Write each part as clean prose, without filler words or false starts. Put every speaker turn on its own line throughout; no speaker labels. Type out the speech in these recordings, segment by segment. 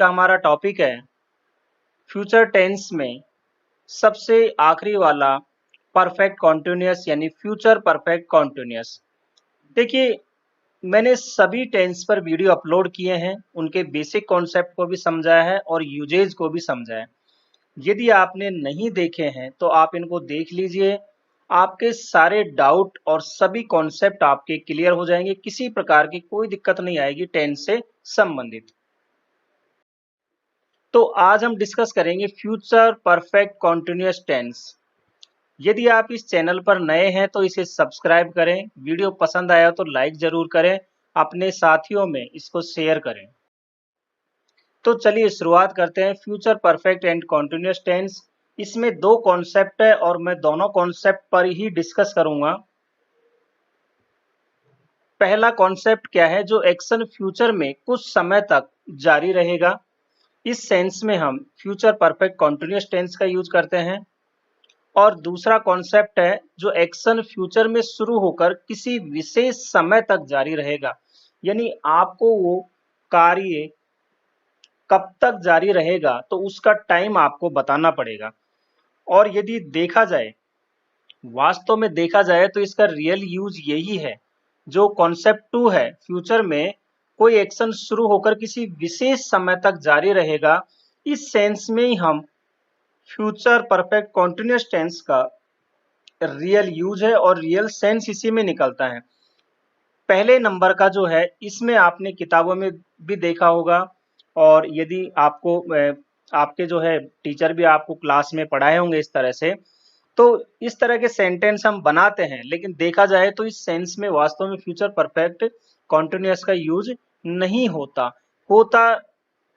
का हमारा टॉपिक है फ्यूचर टेंस में सबसे आखिरी वाला परफेक्ट कॉन्टिन्यूअस यानी फ्यूचर परफेक्ट कॉन्टिन्यूअस। देखिए, मैंने सभी टेंस पर वीडियो अपलोड किए हैं, उनके बेसिक कॉन्सेप्ट को भी समझाया है और यूजेज को भी समझाया है। यदि आपने नहीं देखे हैं तो आप इनको देख लीजिए, आपके सारे डाउट और सभी कॉन्सेप्ट आपके क्लियर हो जाएंगे। किसी प्रकार की कोई दिक्कत नहीं आएगी टेंस से संबंधित। तो आज हम डिस्कस करेंगे फ्यूचर परफेक्ट कॉन्टिन्यूअस टेंस। यदि आप इस चैनल पर नए हैं तो इसे सब्सक्राइब करें, वीडियो पसंद आया तो लाइक जरूर करें, अपने साथियों में इसको शेयर करें। तो चलिए शुरुआत करते हैं। Future perfect and continuous tense, इसमें दो कॉन्सेप्ट है और मैं दोनों कॉन्सेप्ट पर ही डिस्कस करूंगा। पहला कॉन्सेप्ट क्या है? जो एक्शन फ्यूचर में कुछ समय तक जारी रहेगा। इस सेंस में हम फ्यूचर परफेक्ट कॉन्टिन्यूअस टेंस का यूज करते हैं। और दूसरा कॉन्सेप्ट है जो एक्शन फ्यूचर में शुरू होकर किसी विशेष समय तक जारी रहेगा, यानी आपको वो कार्य कब तक जारी रहेगा तो उसका टाइम आपको बताना पड़ेगा। और यदि देखा जाए, वास्तव में देखा जाए तो इसका रियल यूज यही है। जो कॉन्सेप्ट टू है, फ्यूचर में कोई एक्शन शुरू होकर किसी विशेष समय तक जारी रहेगा, इस सेंस में ही हम फ्यूचर परफेक्ट कॉन्टिन्यूअस टेंस का रियल यूज है और रियल सेंस इसी में निकलता है। पहले नंबर का जो है, इसमें आपने किताबों में भी देखा होगा और यदि आपको आपके जो है टीचर भी आपको क्लास में पढ़ाए होंगे इस तरह से, तो इस तरह के सेंटेंस हम बनाते हैं। लेकिन देखा जाए तो इस सेंस में वास्तव में फ्यूचर परफेक्ट कॉन्टिन्यूअस का यूज नहीं होता। होता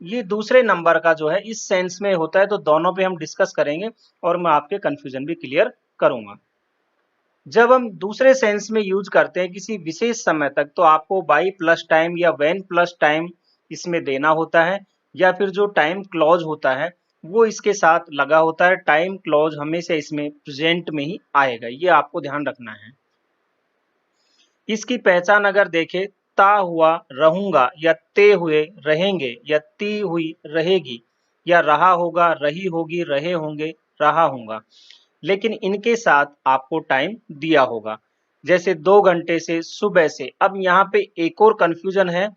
ये दूसरे नंबर का जो है इस सेंस में होता है। तो दोनों पे हम डिस्कस करेंगे और मैं आपके कंफ्यूजन भी क्लियर करूंगा। जब हम दूसरे सेंस में यूज करते हैं किसी विशेष समय तक, तो आपको बाई प्लस टाइम या व्हेन प्लस टाइम इसमें देना होता है, या फिर जो टाइम क्लॉज होता है वो इसके साथ लगा होता है। टाइम क्लॉज हमेशा इसमें प्रेजेंट में ही आएगा, ये आपको ध्यान रखना है। इसकी पहचान अगर देखें, ता हुआ रहूंगा या ते हुए रहेंगे या ती हुई रहेगी या रहा होगा, रही होगी, रहे होंगे, रहा होगा। लेकिन इनके साथ आपको टाइम दिया होगा, जैसे 2 घंटे से, सुबह से। अब यहाँ पे एक और कंफ्यूजन है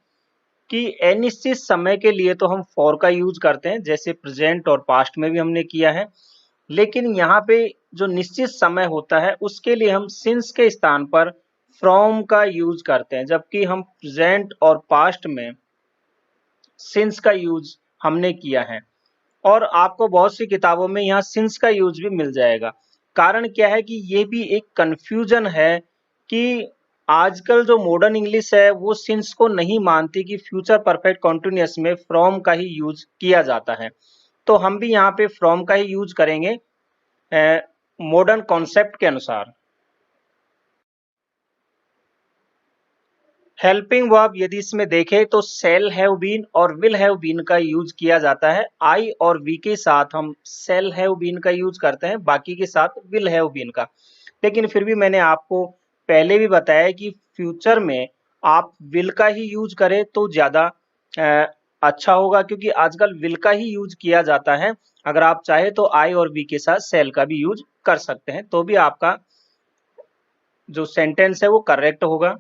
कि अनिश्चित समय के लिए तो हम फॉर का यूज करते हैं, जैसे प्रेजेंट और पास्ट में भी हमने किया है। लेकिन यहाँ पे जो निश्चित समय होता है उसके लिए हम सिंस के स्थान पर फ्रॉम का यूज करते हैं, जबकि हम प्रेजेंट और पास्ट में सिंस का यूज हमने किया है। और आपको बहुत सी किताबों में यहाँ सिंस का यूज भी मिल जाएगा। कारण क्या है कि ये भी एक कंफ्यूजन है कि आजकल जो मॉडर्न इंग्लिश है वो सिंस को नहीं मानती कि फ्यूचर परफेक्ट कॉन्टिन्यूअस में फ्रॉम का ही यूज किया जाता है। तो हम भी यहाँ पे फ्रॉम का ही यूज करेंगे मॉडर्न कॉन्सेप्ट के अनुसार। हेल्पिंग वर्ब यदि इसमें देखें तो शैल हैव बीन और विल हैव बीन का यूज किया जाता है। आई और वी के साथ हम शैल हैव बीन का यूज करते हैं, बाकी के साथ विल हैव बीन का। लेकिन फिर भी मैंने आपको पहले भी बताया कि फ्यूचर में आप विल का ही यूज करें तो ज्यादा अच्छा होगा, क्योंकि आजकल विल का ही यूज किया जाता है। अगर आप चाहे तो आई और वी के साथ शैल का भी यूज कर सकते हैं, तो भी आपका जो सेंटेंस है वो करेक्ट होगा।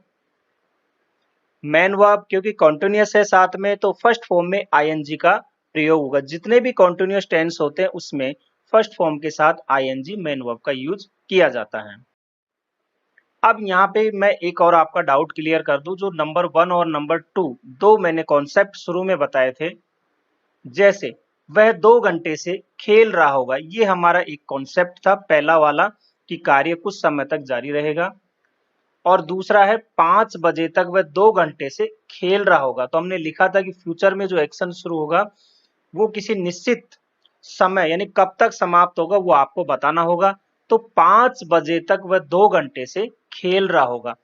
मैन वर्ब क्योंकि कॉन्टिन्यूअस है साथ में, तो फर्स्ट फॉर्म में आईएनजी का प्रयोग होगा। जितने भी कॉन्टिन्यूअस टेंस होते हैं उसमें फर्स्ट फॉर्म के साथ आईएनजी मैन वर्ब का यूज किया जाता है। अब यहाँ पे मैं एक और आपका डाउट क्लियर कर दूं। जो नंबर 1 और नंबर 2 दो मैंने कॉन्सेप्ट शुरू में बताए थे, जैसे वह 2 घंटे से खेल रहा होगा, ये हमारा एक कॉन्सेप्ट था पहला वाला कि कार्य कुछ समय तक जारी रहेगा। और दूसरा है 5 बजे तक वह 2 घंटे से खेल रहा होगा। तो हमने लिखा था कि फ्यूचर में जो एक्शन शुरू होगा वो किसी निश्चित समय यानी कब तक समाप्त होगा वो आपको बताना होगा। तो 5 बजे तक वह 2 घंटे से खेल रहा होगा,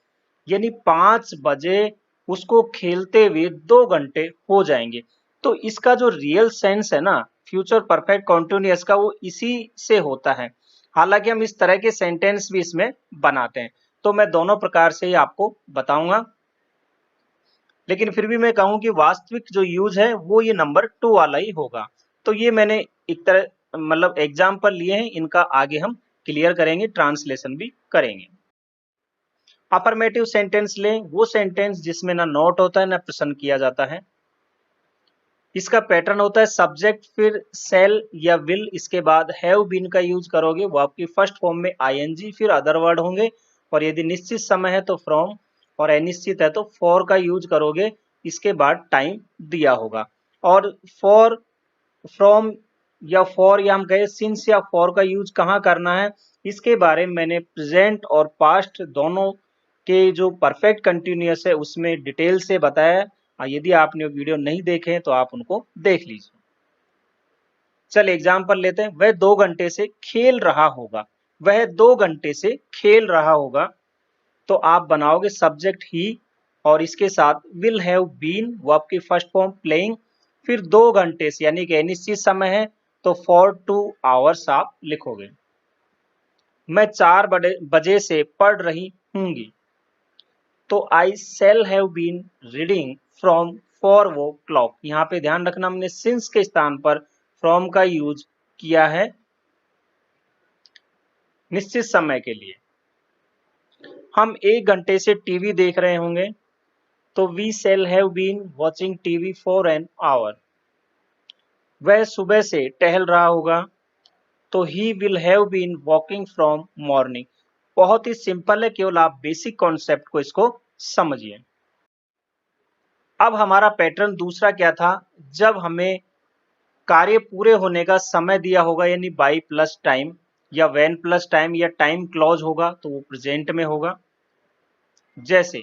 यानी 5 बजे उसको खेलते हुए 2 घंटे हो जाएंगे। तो इसका जो रियल सेंस है ना फ्यूचर परफेक्ट कॉन्टिन्यूअस का, वो इसी से होता है। हालांकि हम इस तरह के सेंटेंस भी इसमें बनाते हैं, तो मैं दोनों प्रकार से ही आपको बताऊंगा। लेकिन फिर भी मैं कहूँ कि वास्तविक जो यूज है वो ये नंबर 2 वाला ही होगा। तो ये मैंने एक तरह मतलब एग्जाम्पल लिए हैं, इनका आगे हम क्लियर करेंगे, ट्रांसलेशन भी करेंगे। अफर्मेटिव सेंटेंस लें, वो सेंटेंस जिसमें ना नॉट होता है ना प्रश्न किया जाता है। इसका पैटर्न होता है सब्जेक्ट फिर सेल या विल, इसके बाद हैव बीन का यूज करोगे, वो आपकी फर्स्ट फॉर्म में आईएनजी फिर अदर वर्ड होंगे, और यदि निश्चित समय है तो फ्रॉम, और अनिश्चित है तो फॉर का यूज करोगे, इसके बाद टाइम दिया होगा। और फॉर, फ्रॉम या फॉर या हम कहें सिंस या फॉर का यूज कहाँ करना है, इसके बारे में मैंने प्रेजेंट और पास्ट दोनों के जो परफेक्ट कंटिन्यूअस है उसमें डिटेल से बताया। यदि आपने वीडियो नहीं देखे तो आप उनको देख लीजिए। चल एग्जाम्पल लेते हैं, वह 2 घंटे से खेल रहा होगा। वह 2 घंटे से खेल रहा होगा, तो आप बनाओगे सब्जेक्ट ही और इसके साथ विल हैव बीन, वो आपकी फर्स्ट फॉर्म प्लेइंग, फिर 2 घंटे से यानी कि अनिश्चित समय है तो फॉर 2 आवर्स आप लिखोगे। मैं 4 बजे से पढ़ रही हूंगी, तो I shall have been reading from 4 o'clock। यहाँ पे ध्यान रखना हमने सिंस के स्थान पर फ्रॉम का यूज किया है निश्चित समय के लिए। हम 1 घंटे से टीवी देख रहे होंगे, तो we shall have been watching TV for an hour. वह सुबह से टहल रहा होगा, तो he will have been walking from morning. बहुत ही सिंपल है, केवल आप बेसिक कॉन्सेप्ट को इसको समझिए। अब हमारा पैटर्न दूसरा क्या था, जब हमें कार्य पूरे होने का समय दिया होगा यानी बाई प्लस टाइम या व्हेन प्लस टाइम या टाइम क्लॉज होगा तो वो प्रेजेंट में होगा। जैसे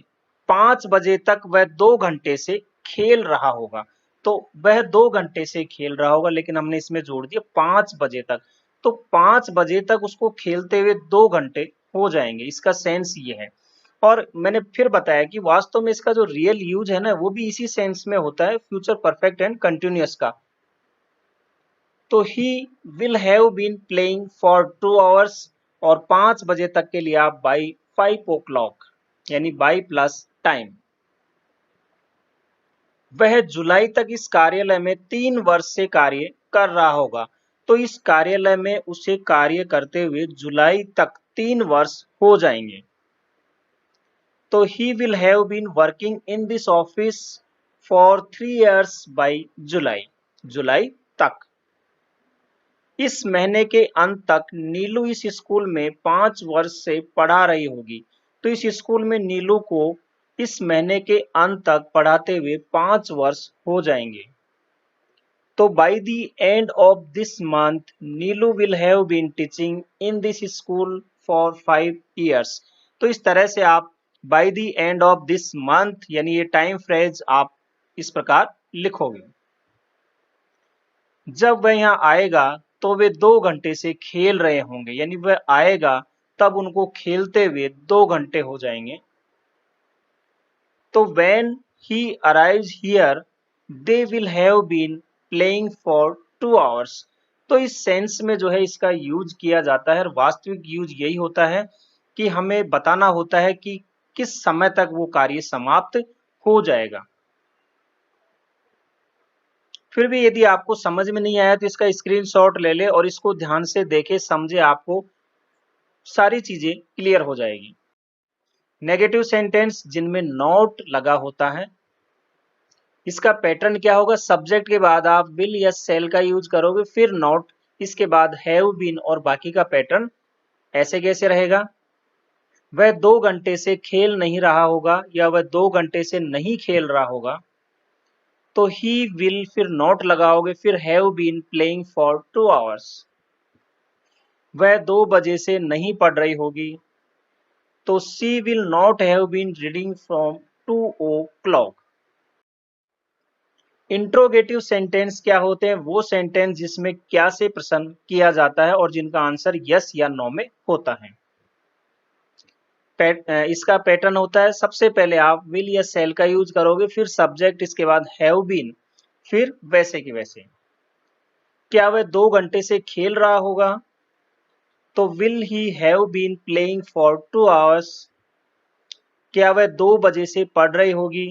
5 बजे तक वह 2 घंटे से खेल रहा होगा, तो वह 2 घंटे से खेल रहा होगा, लेकिन हमने इसमें जोड़ दिया 5 बजे तक, तो 5 बजे तक उसको खेलते हुए 2 घंटे हो जाएंगे, इसका सेंस ये है। और मैंने फिर बताया कि वास्तव में इसका जो रियल यूज है ना वो भी इसी सेंस में होता है, फ्यूचर परफेक्ट एंड कंटिन्यूअस का। तो he will have been playing for 2 hours, और 5 बजे तक के लिए आप बाई 5 o'clock यानी बाई प्लस टाइम। वह जुलाई तक इस कार्यालय में 3 वर्ष से कार्य कर रहा होगा, तो इस कार्यालय में उसे कार्य करते हुए जुलाई तक 3 वर्ष हो जाएंगे। तो he will have been working in this office for 3 years by July, जुलाई तक। इस महीने के अंत तक नीलू इस स्कूल में 5 वर्ष से पढ़ा रही होगी, तो इस स्कूल में नीलू को इस महीने के अंत तक पढ़ाते हुए 5 वर्ष हो जाएंगे। तो by the end of this month Neelu will have been teaching in this school for 5 years। तो इस तरह से आप by the end of this month यानी ये टाइम फ्रेज आप इस प्रकार लिखोगे। जब वह यहाँ आएगा तो वे 2 घंटे से खेल रहे होंगे, यानी वह आएगा तब उनको खेलते हुए 2 घंटे हो जाएंगे। तो when he arrives here they will have been playing for 2 hours। तो इस सेंस में जो है इसका यूज किया जाता है, और वास्तविक यूज यही होता है कि हमें बताना होता है कि किस समय तक वो कार्य समाप्त हो जाएगा। फिर भी यदि आपको समझ में नहीं आया तो इसका स्क्रीनशॉट ले ले और इसको ध्यान से देखे समझे, आपको सारी चीजें क्लियर हो जाएगी। नेगेटिव सेंटेंस जिनमें नॉट लगा होता है, इसका पैटर्न क्या होगा, सब्जेक्ट के बाद आप विल या सेल का यूज करोगे, फिर नॉट, इसके बाद हैव बीन, और बाकी का पैटर्न ऐसे कैसे रहेगा। वह 2 घंटे से खेल नहीं रहा होगा या वह 2 घंटे से नहीं खेल रहा होगा, तो ही विल फिर नॉट लगाओगे, फिर have been playing for 2 hours. वह 2 बजे से नहीं पढ़ रही होगी, तो she will not have been reading from 2 o'clock। Interrogative sentence क्या होते हैं, वो सेंटेंस जिसमें क्या से प्रश्न किया जाता है और जिनका आंसर यस या नो में होता है। इसका पैटर्न होता है, सबसे पहले आप विल या सेल का यूज करोगे, फिर सब्जेक्ट, इसके बाद हैव बीन, फिर वैसे की वैसे। क्या वह 2 घंटे से खेल रहा होगा, तो will he have been playing for 2 hours. क्या वह 2 बजे से पढ़ रही होगी,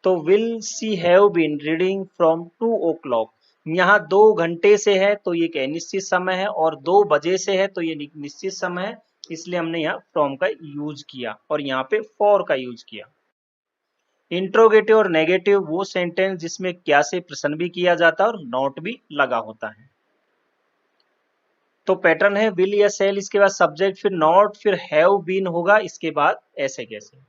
तो will she have been reading from 2 o'clock। यहाँ 2 घंटे से है तो ये एक अनिश्चित समय है, और 2 बजे से है तो ये निश्चित समय है, इसलिए हमने यहाँ फ्रॉम का यूज किया और यहाँ पे फॉर का यूज किया। इंट्रोगेटिव और नेगेटिव वो सेंटेंस जिसमें क्या से प्रश्न भी किया जाता है और नॉट भी लगा होता है। तो पैटर्न है विल या सेल, इसके बाद सब्जेक्ट, फिर नॉट, फिर हैव बीन होगा, इसके बाद ऐसे कैसे।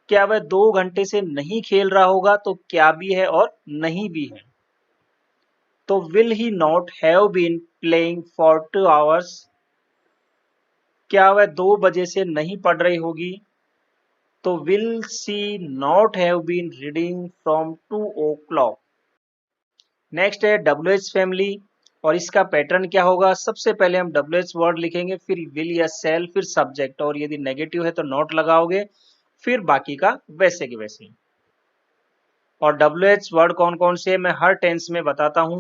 क्या वह 2 घंटे से नहीं खेल रहा होगा, तो क्या भी है और नहीं भी है। तो will he not have been playing for 2 hours। क्या वह 2 बजे से नहीं पढ़ रही होगी, तो will she not have been reading from 2 o'clock। Next है WH फैमिली, और इसका पैटर्न क्या होगा, सबसे पहले हम WH वर्ड लिखेंगे, फिर विल या सेल, फिर सब्जेक्ट, और यदि नेगेटिव है तो नॉट लगाओगे, फिर बाकी का वैसे के वैसे। और WH वर्ड कौन कौन से है मैं हर टेंस में बताता हूं।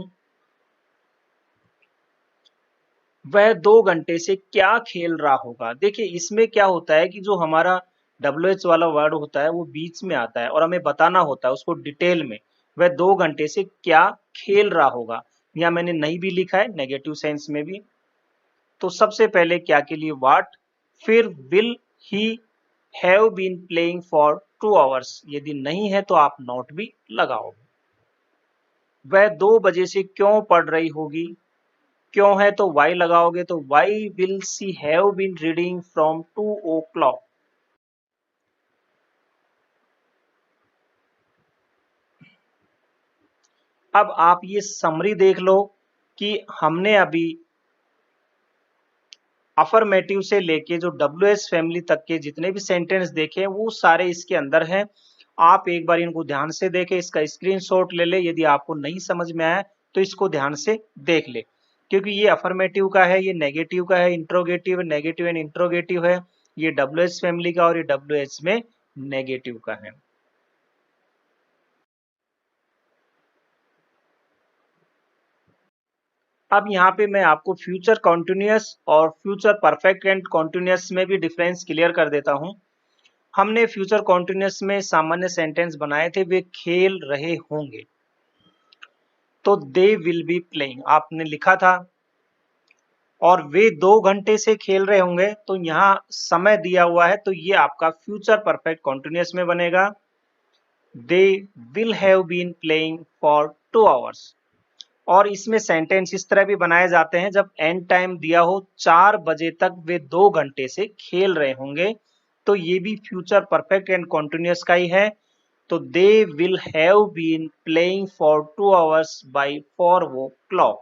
वह 2 घंटे से क्या खेल रहा होगा। देखिए इसमें क्या होता है कि जो हमारा WH वाला वर्ड होता है वो बीच में आता है और हमें बताना होता है उसको डिटेल में, वह 2 घंटे से क्या खेल रहा होगा। यहाँ मैंने नहीं भी लिखा है, नेगेटिव सेंस में भी। तो सबसे पहले क्या के लिए व्हाट, फिर will he have been playing for 2 hours, यदि नहीं है तो आप नॉट भी लगाओगे। वह 2 बजे से क्यों पढ़ रही होगी, क्यों है तो वाई लगाओगे, तो why will she have been reading from 2 o'clock। अब आप ये समरी देख लो कि हमने अभी अफर्मेटिव से लेके जो WH फैमिली तक के जितने भी सेंटेंस देखे वो सारे इसके अंदर हैं। आप एक बार इनको ध्यान से देखें, इसका स्क्रीनशॉट ले ले, यदि आपको नहीं समझ में आया तो इसको ध्यान से देख ले, क्योंकि ये अफर्मेटिव का है, ये नेगेटिव का है, इंट्रोगेटिव नेगेटिव एंड इंट्रोगेटिव है, ये WH फैमिली का और ये WH में नेगेटिव का है। अब यहाँ पे मैं आपको फ्यूचर कॉन्टिन्यूअस और फ्यूचर परफेक्ट एंड कॉन्टिन्यूअस में भी डिफरेंस क्लियर कर देता हूँ। हमने फ्यूचर कॉन्टिन्यूअस में सामान्य सेंटेंस बनाए थे, वे खेल रहे होंगे, तो दे विल बी प्लेइंग आपने लिखा था, और वे 2 घंटे से खेल रहे होंगे, तो यहाँ समय दिया हुआ है, तो ये आपका फ्यूचर परफेक्ट कॉन्टिन्यूअस में बनेगा, they will have been playing for 2 hours। और इसमें सेंटेंस इस तरह भी बनाए जाते हैं जब एंड टाइम दिया हो 4 बजे तक वे 2 घंटे से खेल रहे होंगे, तो ये भी फ्यूचर परफेक्ट एंड कॉन्टिन्यूअस का ही है। तो they will have been playing for 2 hours by 4 o'clock।